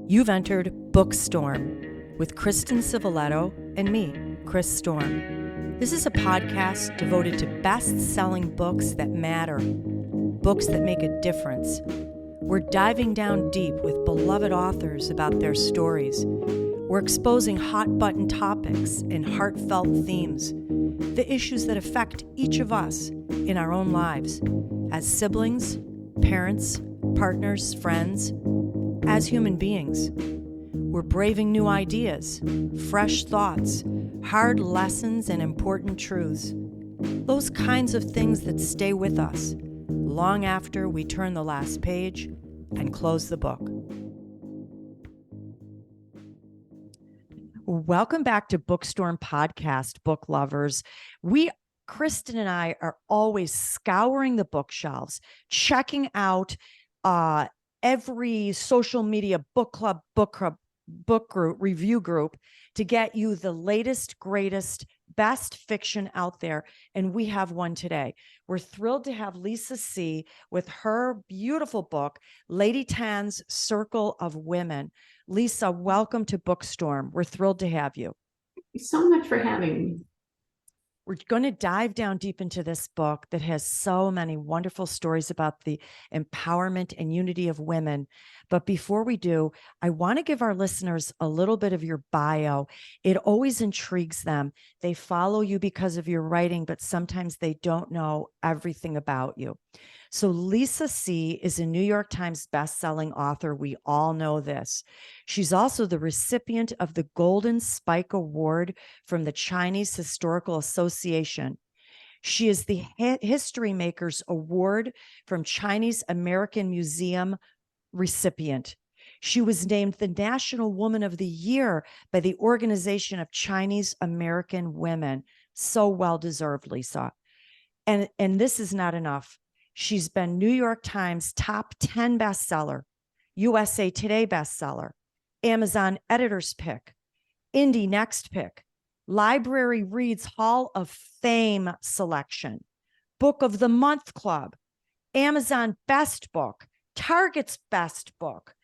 You've entered BOOKSTORM with Kristen Civiletto and me, Chris Storm. This is a podcast devoted to best-selling books that matter, books that make a difference. We're diving down deep with beloved authors about their stories. We're exposing hot-button topics and heartfelt themes, the issues that affect each of us in our own lives, as siblings, parents, partners, friends, as human beings. We're braving new ideas, fresh thoughts, hard lessons, and important truths. Those kinds of things that stay with us long after we turn the last page and close the book. Welcome back to BOOKSTORM Podcast, book lovers. Kristen and I are always scouring the bookshelves, checking out every social media book club, book group, review group to get you the latest, greatest, best fiction out there. And we have one today. We're thrilled to have Lisa C. with her beautiful book, Lady Tan's Circle of Women. Lisa, welcome to BOOKSTORM. We're thrilled to have you. Thank you so much for having me. We're going to dive down deep into this book that has so many wonderful stories about the empowerment and unity of women. But before we do, I want to give our listeners a little bit of your bio. It always intrigues them. They follow you because of your writing, but sometimes they don't know everything about you. So Lisa C. is a New York Times bestselling author. We all know this. She's also the recipient of the Golden Spike Award from the Chinese Historical Association. She is the History Makers Award from Chinese American Museum recipient. She was named the National Woman of the Year by the Organization of Chinese American Women. So well deserved, Lisa. And this is not enough. She's been New York Times top 10 bestseller, USA Today bestseller, Amazon Editor's Pick, Indie Next Pick, Library Reads Hall of Fame selection, Book of the Month Club, Amazon Best Book, Target's Best Book.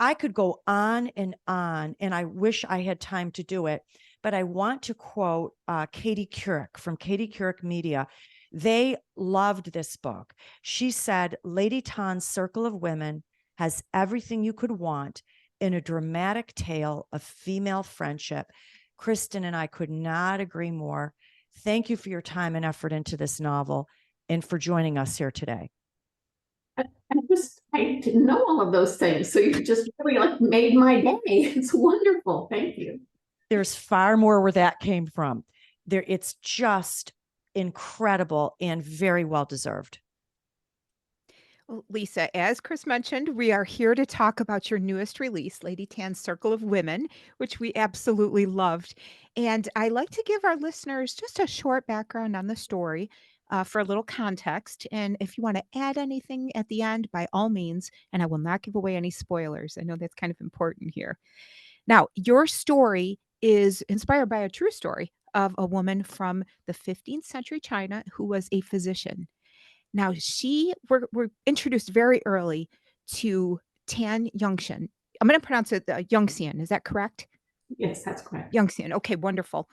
I could go on, and I wish I had time to do it, but I want to quote Katie Couric from Katie Couric Media. They loved this book. She said, Lady Tan's Circle of Women has everything you could want in a dramatic tale of female friendship. Kristen and I could not agree more. Thank you for your time and effort into this novel and for joining us here today. I didn't know all of those things. So you just really made my day. It's wonderful. Thank you. There's far more where that came from. It's just incredible and very well deserved. Well, Lisa, as Chris mentioned, we are here to talk about your newest release, Lady Tan's Circle of Women, which we absolutely loved. And I like to give our listeners just a short background on the story for a little context. And if you want to add anything at the end, by all means, and I will not give away any spoilers. I know that's kind of important here. Now, your story is inspired by a true story of a woman from the 15th century China who was a physician. Now, we're introduced very early to Tan Yongxian. I'm going to pronounce it Yongxian. Is that correct? Yes, that's correct. Yongxian. Okay, wonderful.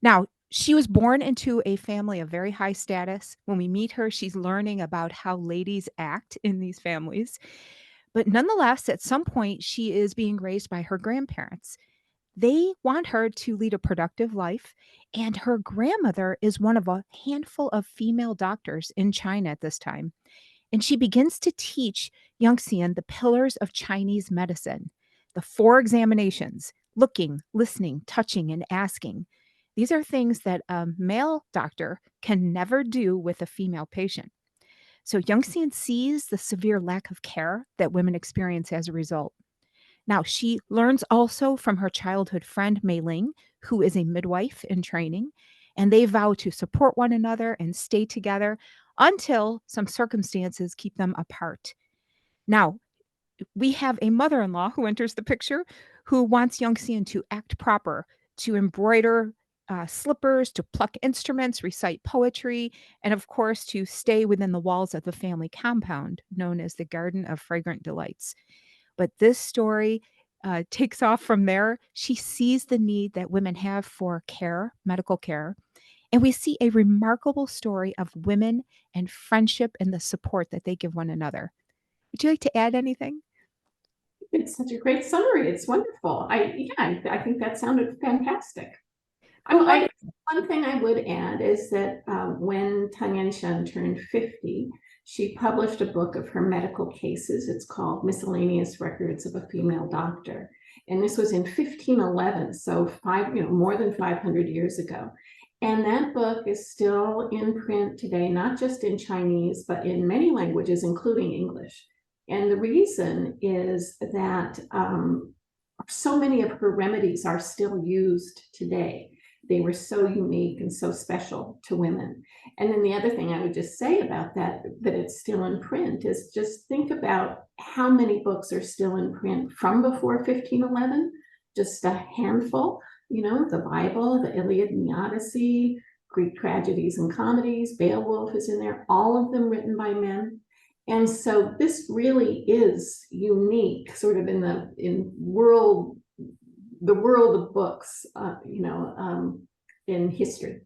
Now, she was born into a family of very high status. When we meet her, she's learning about how ladies act in these families. But nonetheless, at some point, she is being raised by her grandparents. They want her to lead a productive life, and her grandmother is one of a handful of female doctors in China at this time. And she begins to teach Yongxian the pillars of Chinese medicine, the 4 examinations: looking, listening, touching, and asking. These are things that a male doctor can never do with a female patient. So Yongxian sees the severe lack of care that women experience as a result. Now, she learns also from her childhood friend, Mei Ling, who is a midwife in training, and they vow to support one another and stay together until some circumstances keep them apart. Now, we have a mother-in-law who enters the picture who wants Yongxian to act proper, to embroider slippers, to pluck instruments, recite poetry, and of course, to stay within the walls of the family compound known as the Garden of Fragrant Delights. But this story takes off from there. She sees the need that women have for care, medical care. And we see a remarkable story of women and friendship and the support that they give one another. Would you like to add anything? It's such a great summary. It's wonderful. I think that sounded fantastic. One thing I would add is that when Tan Yat-sen turned 50, she published a book of her medical cases. It's called Miscellaneous Records of a Female Doctor. And this was in 1511, so more than 500 years ago. And that book is still in print today, not just in Chinese, but in many languages, including English. And the reason is that so many of her remedies are still used today. They were so unique and so special to women. And then the other thing I would just say about that it's still in print, is just think about how many books are still in print from before 1511, just a handful, the Bible, the Iliad and the Odyssey, Greek tragedies and comedies, Beowulf is in there, all of them written by men. And so this really is unique, sort of in the world of books, in history.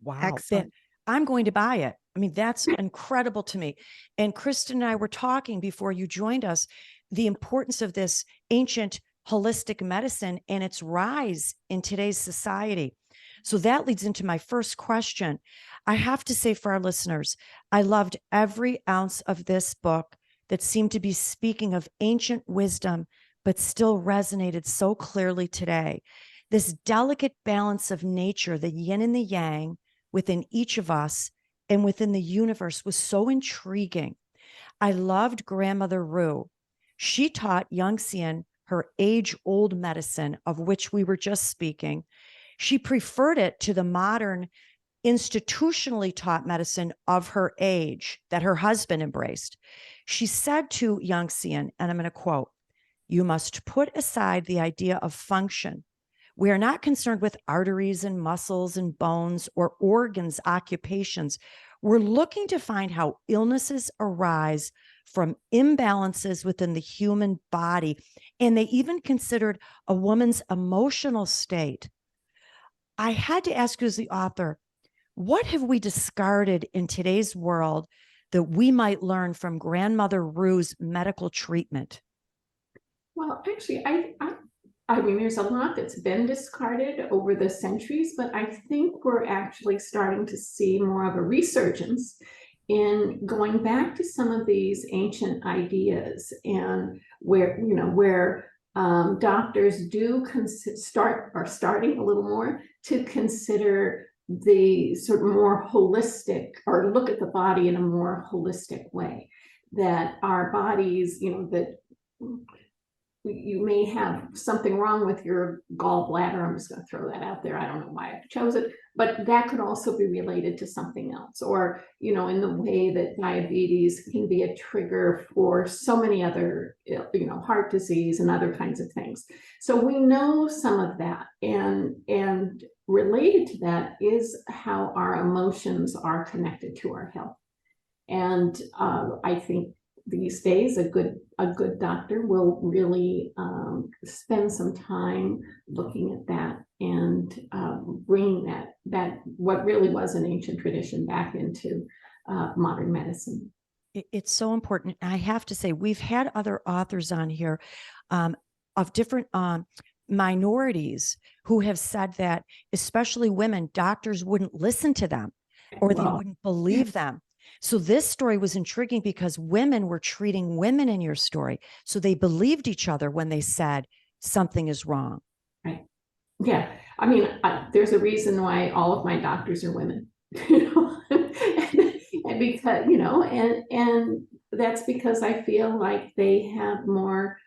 Wow. Excellent. I'm going to buy it. I mean, that's incredible to me. And Kristen and I were talking before you joined us, the importance of this ancient holistic medicine and its rise in today's society. So that leads into my first question. I have to say for our listeners, I loved every ounce of this book that seemed to be speaking of ancient wisdom, but still resonated so clearly today. This delicate balance of nature, the yin and the yang within each of us and within the universe, was so intriguing. I loved Grandmother Rue. She taught Yangtze her age-old medicine, of which we were just speaking. She preferred it to the modern, institutionally taught medicine of her age that her husband embraced. She said to Yangtze, and I'm going to quote, "You must put aside the idea of function. We are not concerned with arteries and muscles and bones or organs, occupations. We're looking to find how illnesses arise from imbalances within the human body." And they even considered a woman's emotional state. I had to ask you, as the author, what have we discarded in today's world that we might learn from Grandmother Rue's medical treatment? Well, actually, I mean, there's a lot that's been discarded over the centuries, but I think we're actually starting to see more of a resurgence in going back to some of these ancient ideas, and where doctors are starting a little more to consider the sort of more holistic, or look at the body in a more holistic way, that our bodies, that you may have something wrong with your gallbladder. I'm just going to throw that out there. I don't know why I chose it, but that could also be related to something else, or, in the way that diabetes can be a trigger for so many other, heart disease and other kinds of things. So we know some of that, and related to that is how our emotions are connected to our health. And I think these days a good doctor will really spend some time looking at that and bringing that what really was an ancient tradition back into modern medicine. It's so important. I have to say, we've had other authors on here of different minorities who have said that, especially women, doctors wouldn't listen to them, or they wouldn't believe them. So this story was intriguing because women were treating women in your story. So they believed each other when they said something is wrong. Right. Yeah. I mean, there's a reason why all of my doctors are women, and because, and that's because I feel like they have more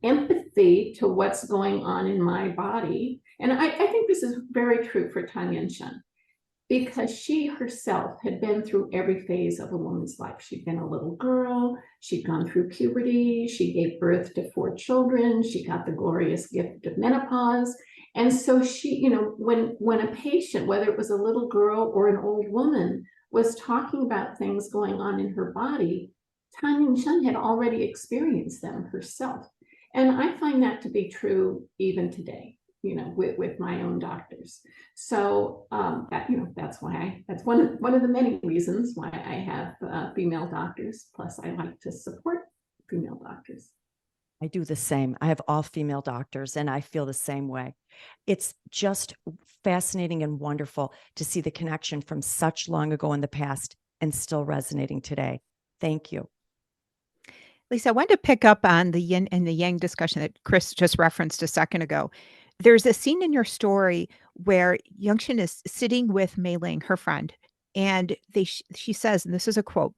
empathy to what's going on in my body. And I think this is very true for Tan Yat-sen, because she herself had been through every phase of a woman's life. She'd been a little girl, she'd gone through puberty, she gave birth to 4 children, she got the glorious gift of menopause. And so she, when a patient, whether it was a little girl or an old woman, was talking about things going on in her body, Tan Yat-sen had already experienced them herself. And I find that to be true even today, with my own doctors. So that's why that's one of the many reasons why I have female doctors. Plus, I like to support female doctors. I do the same. I have all female doctors and I feel the same way. It's just fascinating and wonderful to see the connection from such long ago in the past and still resonating today. Thank you. Lisa, I wanted to pick up on the yin and the yang discussion that Chris just referenced a second ago. There's a scene in your story where Youngshin is sitting with Mei Ling, her friend, and she says, and this is a quote,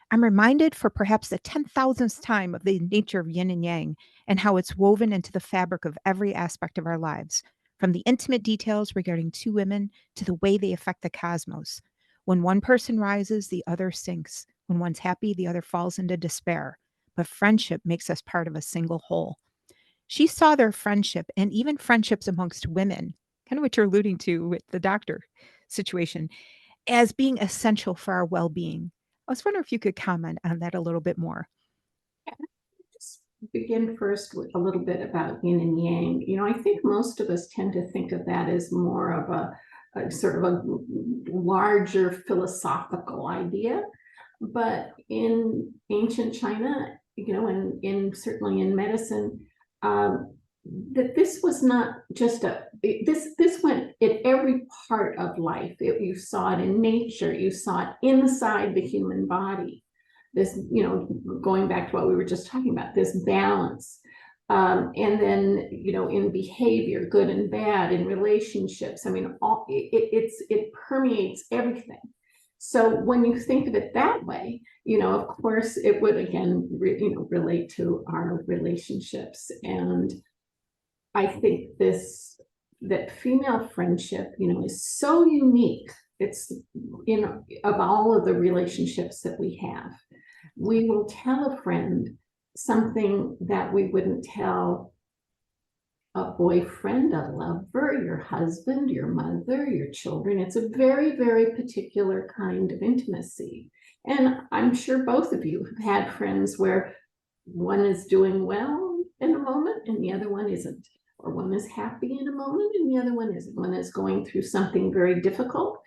"I'm reminded for perhaps the 10,000th time of the nature of yin and yang and how it's woven into the fabric of every aspect of our lives, from the intimate details regarding two women to the way they affect the cosmos. When one person rises, the other sinks. When one's happy, the other falls into despair. But friendship makes us part of a single whole." She saw their friendship and even friendships amongst women, kind of what you're alluding to with the doctor situation, as being essential for our well-being. I was wondering if you could comment on that a little bit more. Just begin first with a little bit about yin and yang. I think most of us tend to think of that as more of a sort of a larger philosophical idea. But in ancient China, and certainly in medicine, that this was not just this went in every part of life. You saw it in nature, you saw it inside the human body. This, going back to what we were just talking about, this balance. And then, in behavior, good and bad, in relationships. I mean, it permeates everything. So when you think of it that way, of course, it would again, relate to our relationships. And I think that female friendship, is so unique. It's, of all of the relationships that we have, we will tell a friend something that we wouldn't tell a boyfriend, a lover, your husband, your mother, your children. It's a very, very particular kind of intimacy. And I'm sure both of you have had friends where one is doing well in a moment and the other one isn't, or one is happy in a moment and the other one isn't. One is going through something very difficult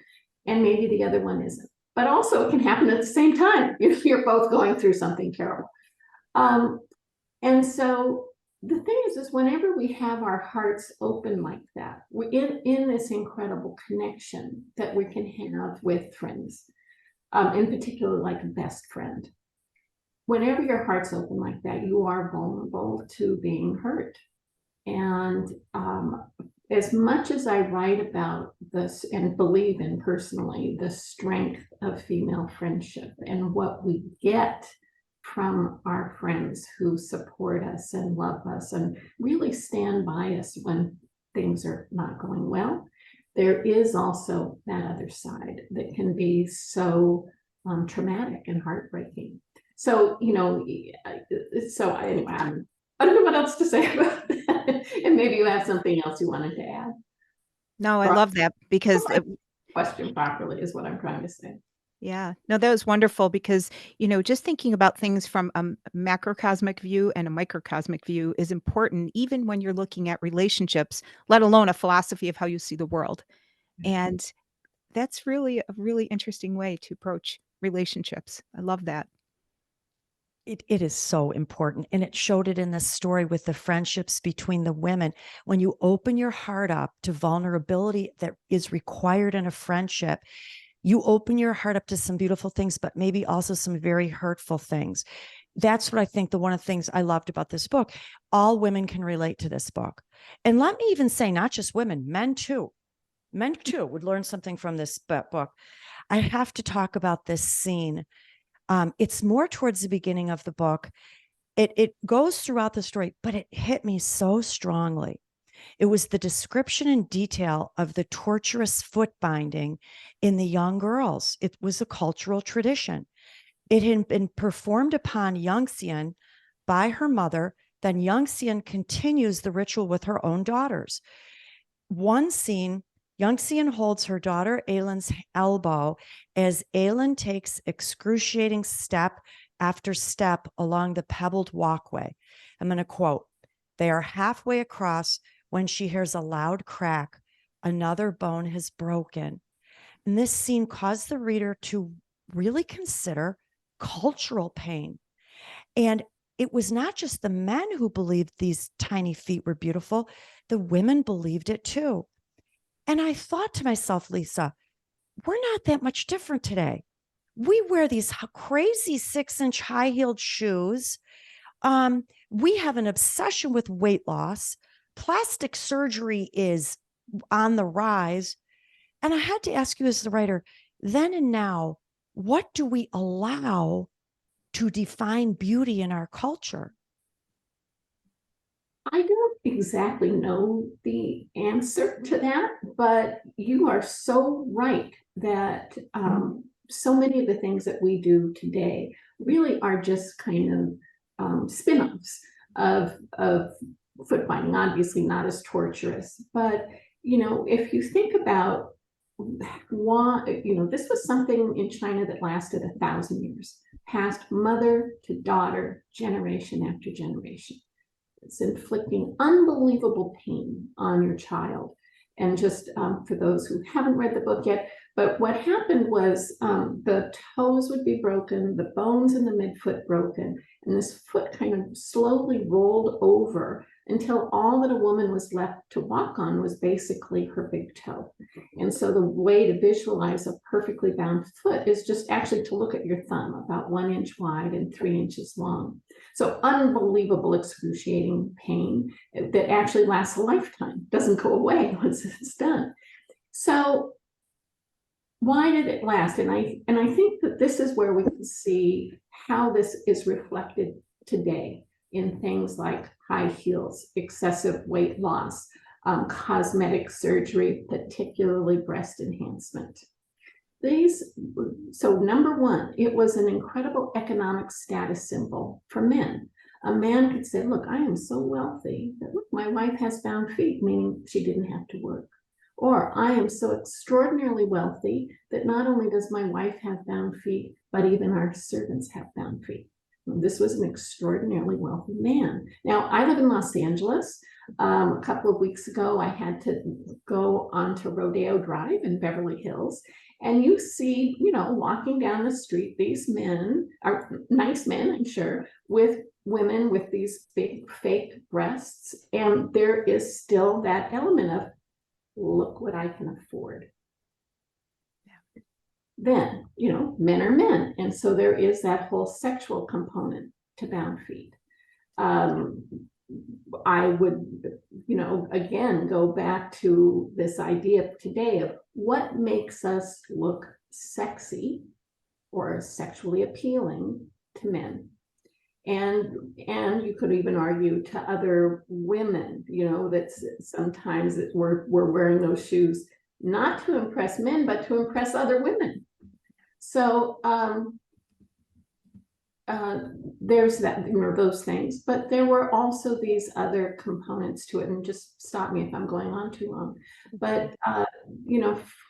and maybe the other one isn't. But also it can happen at the same time if you're both going through something terrible. And so the thing is whenever we have our hearts open like that, we're in this incredible connection that we can have with friends, in particular, like a best friend. Whenever your heart's open like that, you are vulnerable to being hurt. And as much as I write about this and believe in personally the strength of female friendship and what we get from our friends who support us and love us and really stand by us when things are not going well, there is also that other side that can be so traumatic and heartbreaking. So, anyway, I don't know what else to say about that. And maybe you have something else you wanted to add. No, I love that because question properly is what I'm trying to say. Yeah, no, that was wonderful because, just thinking about things from a macrocosmic view and a microcosmic view is important, even when you're looking at relationships, let alone a philosophy of how you see the world. And that's really a really interesting way to approach relationships. I love that. It is so important. And it showed it in this story with the friendships between the women. When you open your heart up to vulnerability that is required in a friendship, you open your heart up to some beautiful things, but maybe also some very hurtful things. That's what I think one of the things I loved about this book. All women can relate to this book. And let me even say, not just women, men too. Men too would learn something from this book. I have to talk about this scene. It's more towards the beginning of the book. It goes throughout the story, but it hit me so strongly. It was the description in detail of the torturous foot binding in the young girls. It was a cultural tradition. It had been performed upon Youngxian by her mother. Then Youngxian continues the ritual with her own daughters. One scene, Youngxian holds her daughter Aylin's elbow as Aylin takes excruciating step after step along the pebbled walkway. I'm going to quote, They are halfway across when she hears a loud crack. Another bone has broken. And this scene caused the reader to really consider cultural pain. And it was not just the men who believed these tiny feet were beautiful, the women believed it too. And I thought to myself, Lisa, we're not that much different today. We wear these crazy 6-inch high-heeled shoes. We have an obsession with weight loss. Plastic surgery is on the rise. And I had to ask you as the writer, then and now, what do we allow to define beauty in our culture? I don't exactly know the answer to that, but you are so right that so many of the things that we do today really are just kind of spin-offs of foot binding, obviously not as torturous. But, if you think about why, this was something in China that lasted 1,000 years, passed mother to daughter, generation after generation. It's inflicting unbelievable pain on your child. And just for those who haven't read the book yet, but what happened was the toes would be broken, the bones in the midfoot broken, and this foot kind of slowly rolled over until all that a woman was left to walk on was basically her big toe. And so the way to visualize a perfectly bound foot is just actually to look at your thumb, about 1 inch wide and 3 inches long. So unbelievable, excruciating pain that actually lasts a lifetime, doesn't go away once it's done. So why did it last? And I think that this is where we can see how this is reflected today in things like high heels, excessive weight loss, cosmetic surgery, particularly breast enhancement. So number one, it was an incredible economic status symbol for men. A man could say, look, I am so wealthy that look, my wife has bound feet, meaning she didn't have to work. Or I am so extraordinarily wealthy that not only does my wife have bound feet, but even our servants have bound feet. This was an extraordinarily wealthy man. Now, I live in Los Angeles. A couple of weeks ago, I had to go onto Rodeo Drive in Beverly Hills. And you see, walking down the street, these men are nice men, I'm sure, with women with these big fake breasts. And there is still that element of, look what I can afford. Then, men are men. And so there is that whole sexual component to bound feet. I would, again, go back to this idea today of what makes us look sexy or sexually appealing to men. And you could even argue to other women, that sometimes we're wearing those shoes not to impress men, but to impress other women. So there's that, those things, but there were also these other components to it, and just stop me if I'm going on too long. But,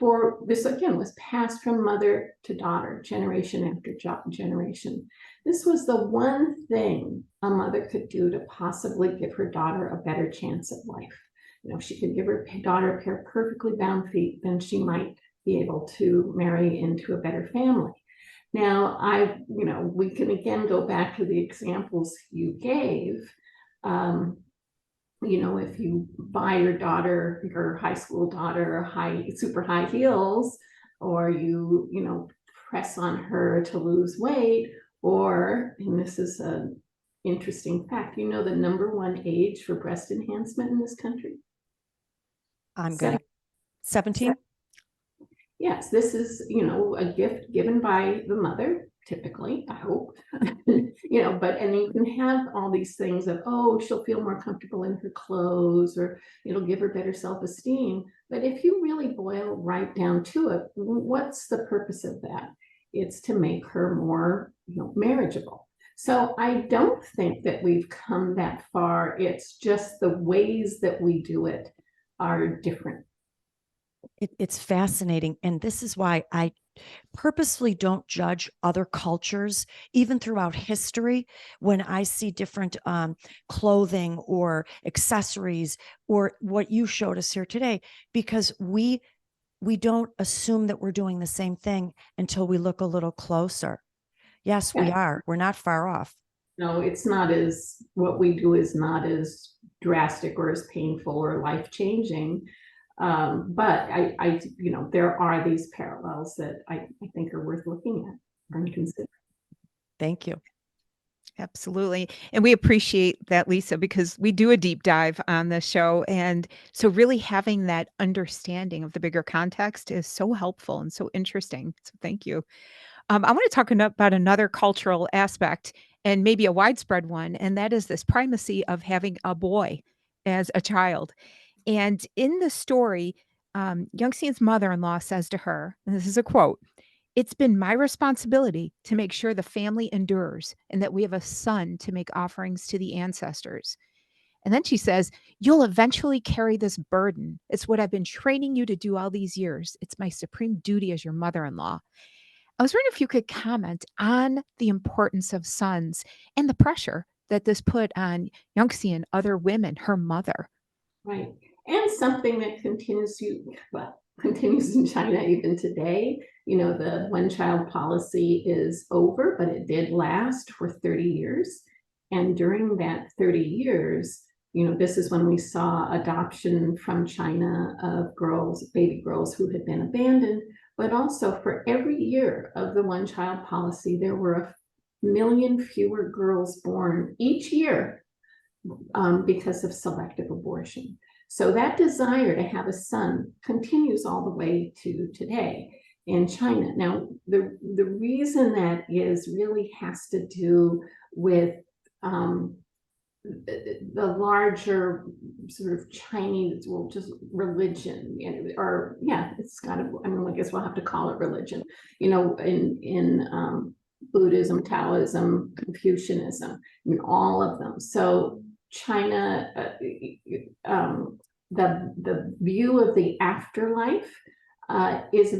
for this, again, was passed from mother to daughter, generation after generation. This was the one thing a mother could do to possibly give her daughter a better chance at life. She could give her daughter a pair of perfectly bound feet, then she might be able to marry into a better family. Now, we can again go back to the examples you gave. If you buy your daughter, your high school daughter, super high heels, or you press on her to lose weight, or, and this is an interesting fact, the number one age for breast enhancement in this country? I'm good. 17? Yes, this is, a gift given by the mother, typically, I hope, and you can have all these things of, she'll feel more comfortable in her clothes, or it'll give her better self-esteem. But if you really boil right down to it, what's the purpose of that? It's to make her more, marriageable. So I don't think that we've come that far. It's just the ways that we do it are different. It's fascinating. And this is why I purposefully don't judge other cultures, even throughout history, when I see different clothing or accessories or what you showed us here today, because we don't assume that we're doing the same thing until we look a little closer. Yes, we Yeah. are. We're not far off. No, it's not as, what we do is not as drastic or as painful or life-changing. But you know, there are these parallels that I think are worth looking at and considering. Thank you. Absolutely. And we appreciate that, Lisa, because we do a deep dive on the show. And so, really having that understanding of the bigger context is so helpful and so interesting. So, thank you. I want to talk about another cultural aspect and maybe a widespread one, and that is this primacy of having a boy as a child. And in the story, Youngsian's mother in law says to her, and this is a quote, "It's been my responsibility to make sure the family endures and that we have a son to make offerings to the ancestors." And then she says, "You'll eventually carry this burden. It's what I've been training you to do all these years. It's my supreme duty as your mother in law." I was wondering if you could comment on the importance of sons and the pressure that this put on Youngsi and other women, her mother. Right. And something that continues in China even today. You know, the one-child policy is over, but it did last for 30 years. And during that 30 years, you know, this is when we saw adoption from China of girls, baby girls who had been abandoned. But also for every year of the one-child policy, there were a million fewer girls born each year because of selective abortion. So that desire to have a son continues all the way to today in China. Now, the reason that is really has to do with the larger sort of Chinese, well, just religion, or yeah, it's kind of, I mean, I guess we'll have to call it religion, you know, in Buddhism, Taoism, Confucianism, I mean, all of them. So China, the view of the afterlife is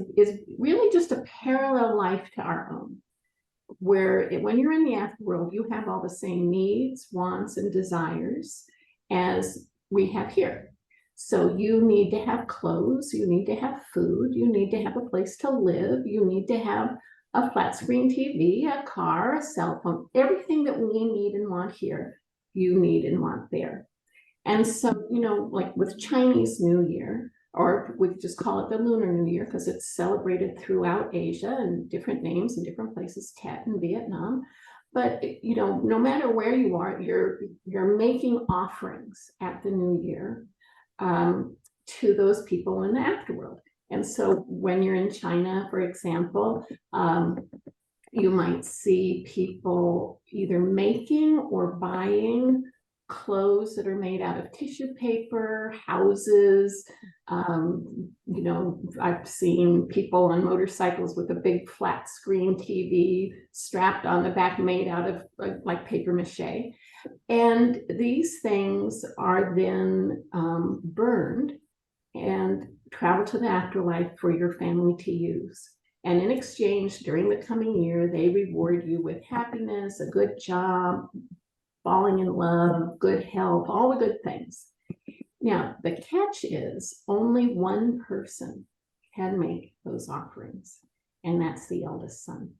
really just a parallel life to our own, where when you're in the afterworld, you have all the same needs, wants, and desires as we have here. So you need to have clothes, you need to have food, you need to have a place to live, you need to have a flat screen TV, a car, a cell phone, everything that we need and want here, you need and want there. And so, you know, like with Chinese New Year, or we just call it the Lunar New Year because it's celebrated throughout Asia and different names in different places, Tet in Vietnam. But, you know, no matter where you are, you're making offerings at the New Year to those people in the afterworld. And so when you're in China, for example, you might see people either making or buying clothes that are made out of tissue paper, houses. You know, I've seen people on motorcycles with a big flat screen TV strapped on the back, made out of like paper mache. And these things are then burned and travel to the afterlife for your family to use. And in exchange, during the coming year, they reward you with happiness, a good job, falling in love, good health, all the good things. Now, the catch is only one person can make those offerings, and that's the eldest son.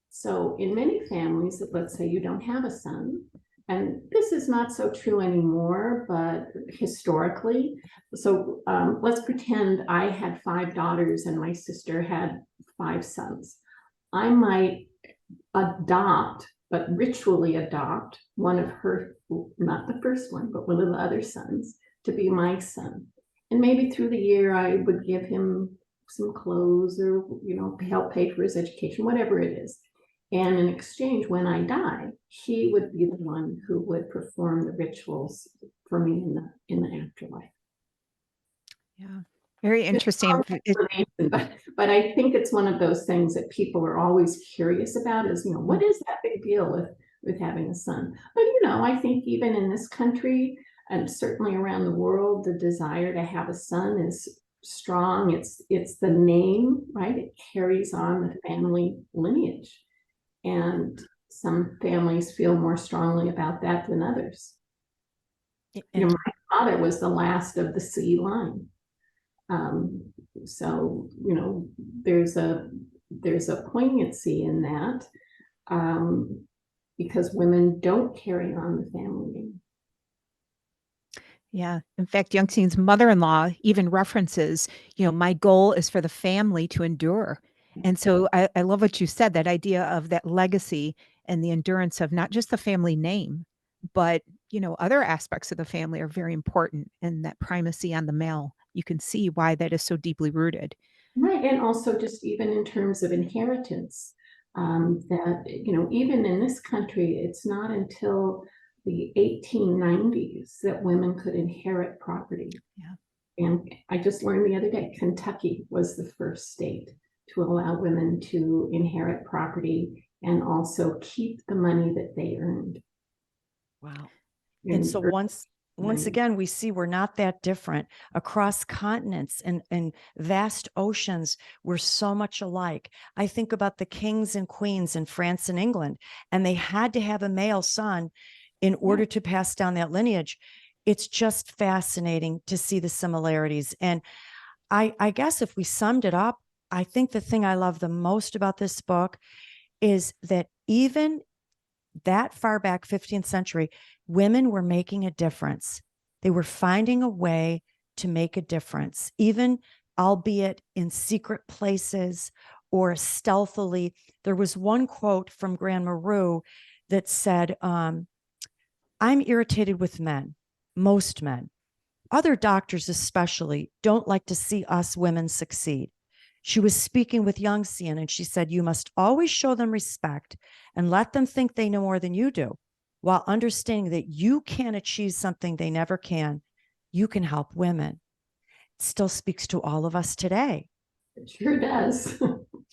So in many families, let's say you don't have a son, and this is not so true anymore, but historically, so let's pretend I had 5 daughters and my sister had 5 sons. I might adopt, but ritually adopt one of her, not the first one, but one of the other sons to be my son. And maybe through the year, I would give him some clothes or, you know, help pay for his education, whatever it is. And in exchange, when I die, he would be the one who would perform the rituals for me in the afterlife. Yeah. Very interesting. But I think it's one of those things that people are always curious about is, you know, what is that big deal with having a son? But, you know, I think even in this country and certainly around the world, the desire to have a son is strong. It's the name, right? It carries on the family lineage. And some families feel more strongly about that than others. And my father was the last of the C line. So, there's a poignancy in that, because women don't carry on the family name. Yeah. In fact, Youngstein's mother-in-law even references, my goal is for the family to endure. And so I love what you said, that idea of that legacy and the endurance of not just the family name, but, other aspects of the family are very important. And that primacy on the male, you can see why that is so deeply rooted. Right, and also just even in terms of inheritance, that, even in this country, it's not until the 1890s that women could inherit property. Yeah. And I just learned the other day, Kentucky was the first state to allow women to inherit property and also keep the money that they earned. wow. in And so early once 90s. again, we see we're not that different across continents and vast oceans. We're so much alike. I think about the kings and queens in France and England, and they had to have a male son in order to pass down that lineage. It's just fascinating to see the similarities. And I guess if we summed it up, I think the thing I love the most about this book is that even that far back, 15th century, women were making a difference. They were finding a way to make a difference, even albeit in secret places or stealthily. There was one quote from Grandma Rue that said, I'm irritated with men, most men. Other doctors, especially, don't like to see us women succeed. She was speaking with Youngstein, and she said, you must always show them respect and let them think they know more than you do, while understanding that you can achieve something they never can. You can help women. It still speaks to all of us today. It sure does.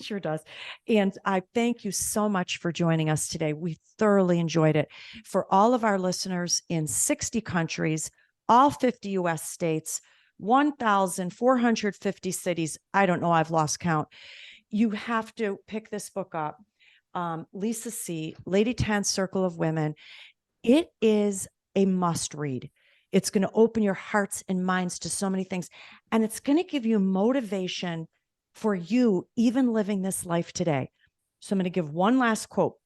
Sure does. And I thank you so much for joining us today. We thoroughly enjoyed it. For all of our listeners in 60 countries, all 50 US states, 1,450 cities. I don't know, I've lost count. You have to pick this book up. Lisa C., Lady Tan's Circle of Women. It is a must read. It's going to open your hearts and minds to so many things. And it's going to give you motivation for you even living this life today. So I'm going to give one last quote.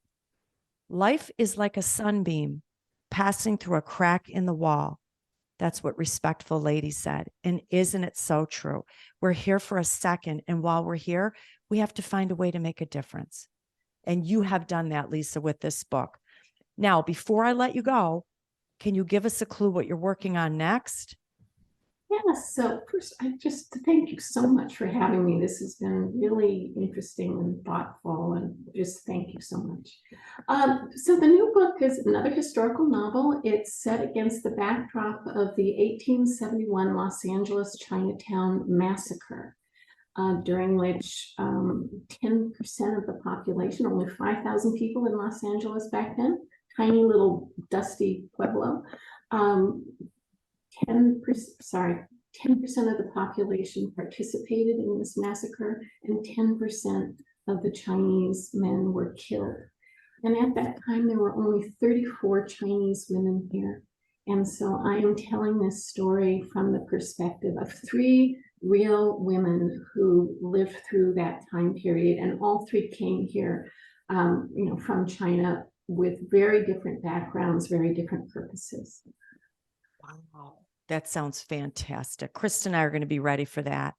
Life is like a sunbeam passing through a crack in the wall. That's what Respectful Lady said. And isn't it so true? We're here for a second. And while we're here, we have to find a way to make a difference. And you have done that, Lisa, with this book. Now, before I let you go, can you give us a clue what you're working on next? Yes, so first, I just thank you so much for having me. This has been really interesting and thoughtful, and just thank you so much. So the new book is another historical novel. It's set against the backdrop of the 1871 Los Angeles Chinatown massacre, during which 10% of the population, only 5,000 people in Los Angeles back then, tiny little dusty pueblo, 10% of the population participated in this massacre, and 10% of the Chinese men were killed. And at that time, there were only 34 Chinese women here. And so I am telling this story from the perspective of 3 real women who lived through that time period. And all 3 came here, from China with very different backgrounds, very different purposes. Wow. That sounds fantastic. Krista and I are going to be ready for that.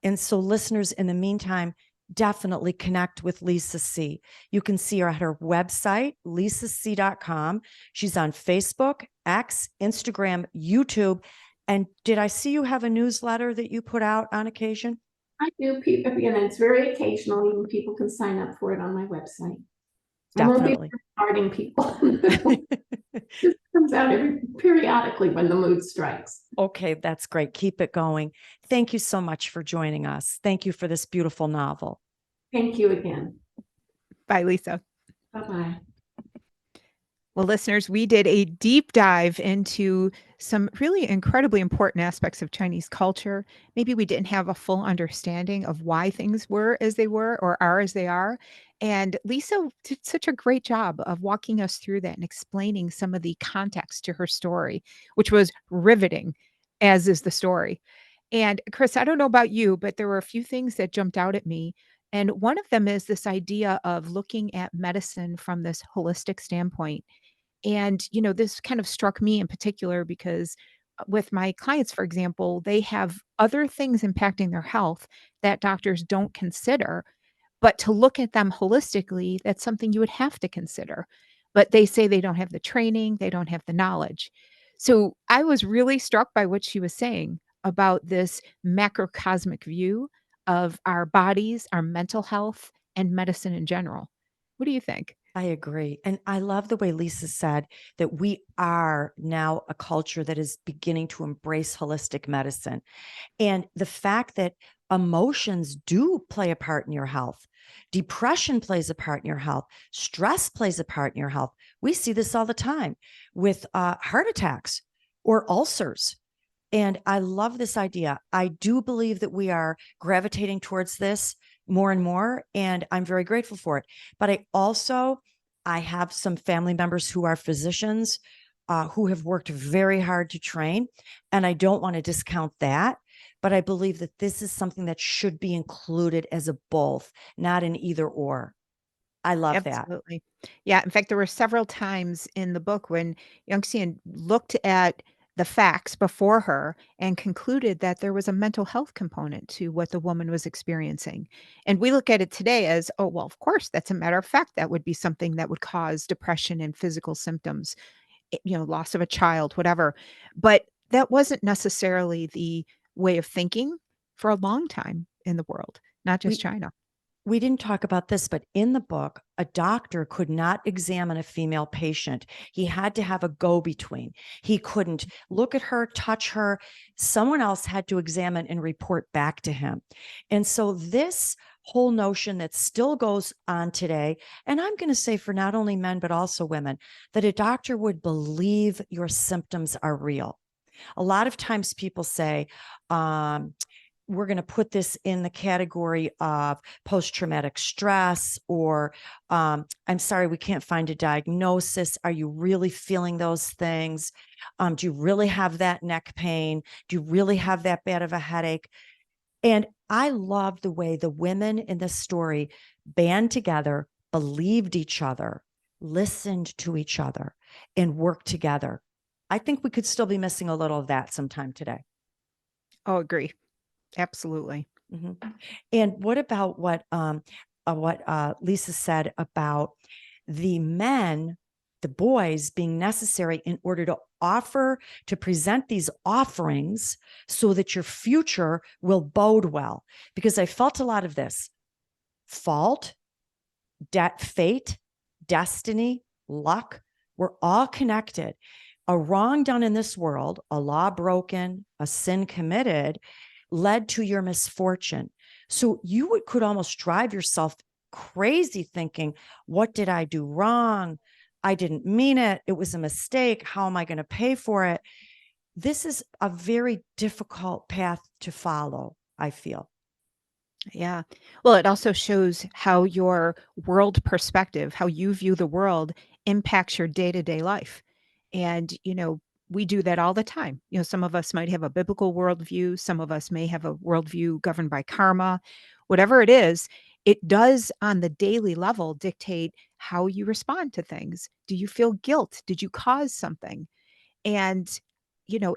And so listeners, in the meantime, definitely connect with Lisa C. You can see her at her website, lisac.com. She's on Facebook, X, Instagram, YouTube. And did I see you have a newsletter that you put out on occasion? I do, people, and it's very occasional. Even people can sign up for it on my website. Definitely. I won't be starting people. It comes out periodically when the mood strikes. Okay, that's great. Keep it going. Thank you so much for joining us. Thank you for this beautiful novel. Thank you again. Bye, Lisa. Bye-bye. Well, listeners, we did a deep dive into some really incredibly important aspects of Chinese culture. Maybe we didn't have a full understanding of why things were as they were or are as they are. And Lisa did such a great job of walking us through that and explaining some of the context to her story, which was riveting, as is the story. And Chris, I don't know about you, but there were a few things that jumped out at me. And one of them is this idea of looking at medicine from this holistic standpoint. And, this kind of struck me in particular because with my clients, for example, they have other things impacting their health that doctors don't consider. But to look at them holistically, that's something you would have to consider. But they say they don't have the training, they don't have the knowledge. So I was really struck by what she was saying about this macrocosmic view of our bodies, our mental health, and medicine in general. What do you think? I agree. And I love the way Lisa said that we are now a culture that is beginning to embrace holistic medicine. And the fact that emotions do play a part in your health, depression plays a part in your health, stress plays a part in your health. We see this all the time with heart attacks or ulcers. And I love this idea. I do believe that we are gravitating towards this more and more, and I'm very grateful for it. But I have some family members who are physicians who have worked very hard to train, and I don't want to discount that. But I believe that this is something that should be included as a both, not an either or. I love that. Absolutely. Yeah, in fact, there were several times in the book when Youngsian looked at the facts before her and concluded that there was a mental health component to what the woman was experiencing. And we look at it today as, oh, well, of course, that's a matter of fact. That would be something that would cause depression and physical symptoms, loss of a child, whatever. But that wasn't necessarily the way of thinking for a long time in the world, not just We China. we didn't talk about this, but in the book, a doctor could not examine a female patient. He had to have a go between. He couldn't look at her, touch her. Someone else had to examine and report back to him. And so, this whole notion that still goes on today, and I'm going to say for not only men, but also women, that a doctor would believe your symptoms are real. A lot of times people say, we're going to put this in the category of post-traumatic stress, or I'm sorry, we can't find a diagnosis. Are you really feeling those things? Do you really have that neck pain? Do you really have that bad of a headache? And I love the way the women in this story band together, believed each other, listened to each other, and worked together. I think we could still be missing a little of that sometime today. Oh, agree. Absolutely. Mhm. And what about what Lisa said about the men, the boys being necessary in order to present these offerings so that your future will bode well? Because I felt a lot of this fault, fate, destiny, luck, we're all connected. A wrong done in this world, a law broken, a sin committed, led to your misfortune. So you could almost drive yourself crazy thinking, what did I do wrong? I didn't mean it. It was a mistake. How am I going to pay for it? This is a very difficult path to follow, I feel. Yeah. Well, it also shows how your world perspective, how you view the world impacts your day-to-day life. And, we do that all the time. Some of us might have a biblical worldview, some of us may have a worldview governed by karma. Whatever it is, it does on the daily level dictate how you respond to things. Do you feel guilt? Did you cause something? And,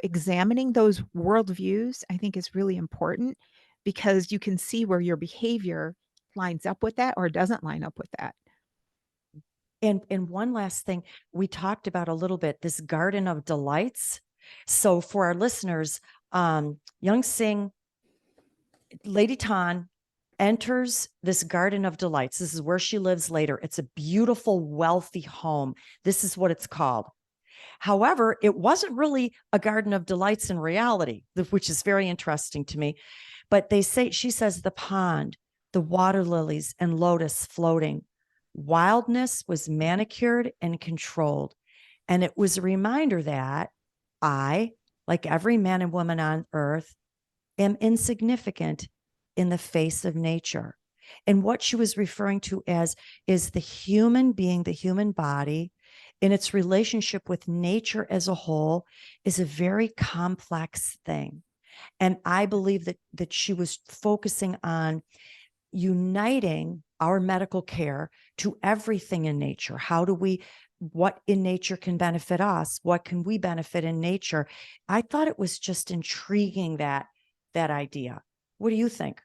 examining those worldviews, I think is really important because you can see where your behavior lines up with that or doesn't line up with that. And one last thing, we talked about a little bit this garden of delights. So for our listeners, Young Sing, Lady Tan enters this garden of delights. This is where she lives later. It's a beautiful, wealthy home. This is what it's called. However, it wasn't really a garden of delights in reality, which is very interesting to me. But she says, the pond, the water lilies and lotus floating. Wildness was manicured and controlled. And it was a reminder that I, like every man and woman on earth, am insignificant in the face of nature. And what she was referring to as is the human being, the human body, in its relationship with nature as a whole, is a very complex thing. And I believe that she was focusing on uniting our medical care to everything in nature. How do we, what in nature can benefit us? What can we benefit in nature? I thought it was just intriguing, that idea. What do you think?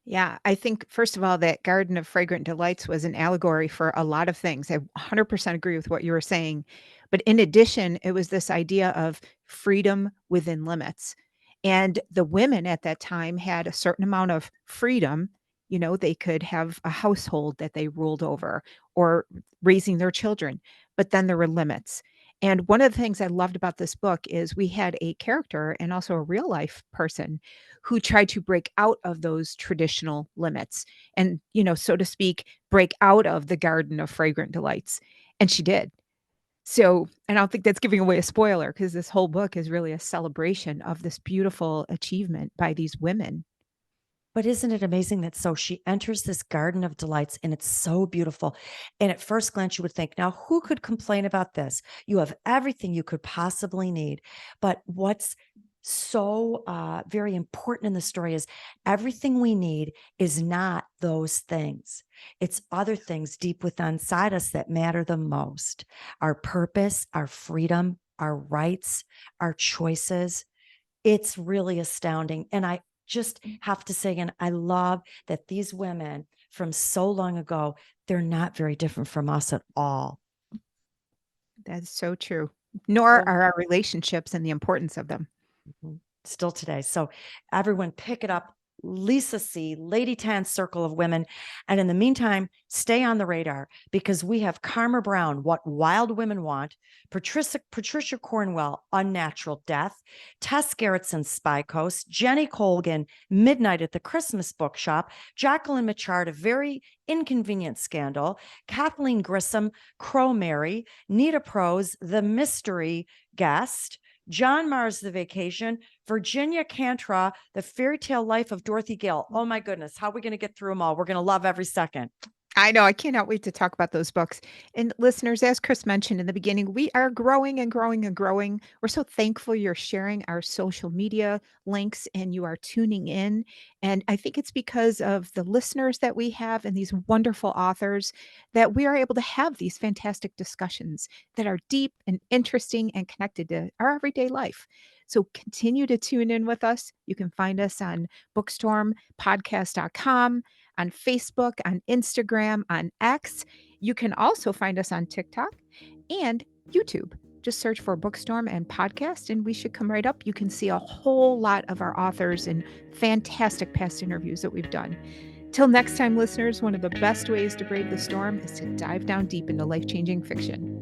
Yeah, I think, first of all, that Garden of Fragrant Delights was an allegory for a lot of things. I 100% agree with what you were saying. But in addition, it was this idea of freedom within limits. And the women at that time had a certain amount of freedom. You know, they could have a household that they ruled over or raising their children, but then there were limits. And one of the things I loved about this book is we had a character and also a real life person who tried to break out of those traditional limits and, so to speak, break out of the Garden of Fragrant Delights. And she did. So, and I don't think that's giving away a spoiler because this whole book is really a celebration of this beautiful achievement by these women. But isn't it amazing that so she enters this garden of delights and it's so beautiful. And at first glance, you would think, now who could complain about this? You have everything you could possibly need. But what's so very important in the story is everything we need is not those things. It's other things deep within inside us that matter the most. Our purpose, our freedom, our rights, our choices. It's really astounding. And I just have to say, and I love that these women from so long ago, they're not very different from us at all. That's so true. Nor Still, are our relationships and the importance of them. mhm, still today. So everyone pick it up. Lisa C., Lady Tan's Circle of Women. And in the meantime, stay on the radar because we have Karma Brown, What Wild Women Want, Patricia Cornwell, Unnatural Death, Tess Gerritsen, Spy Coast, Jenny Colgan, Midnight at the Christmas Bookshop, Jacqueline Machard, A Very Inconvenient Scandal, Kathleen Grissom, Crow Mary, Nita Prose, The Mystery Guest, John Mars, The Vacation, Virginia Cantra, The Fairy Tale Life of Dorothy Gale. Oh my goodness, how are we going to get through them all? We're going to love every second. I know. I cannot wait to talk about those books. And listeners, as Chris mentioned in the beginning, we are growing and growing and growing. We're so thankful you're sharing our social media links and you are tuning in. And I think it's because of the listeners that we have and these wonderful authors that we are able to have these fantastic discussions that are deep and interesting and connected to our everyday life. So continue to tune in with us. You can find us on bookstormpodcast.com, on Facebook, on Instagram, on X. You can also find us on TikTok and YouTube. Just search for Bookstorm and podcast, and we should come right up. You can see a whole lot of our authors and fantastic past interviews that we've done. Till next time, listeners, one of the best ways to brave the storm is to dive down deep into life-changing fiction.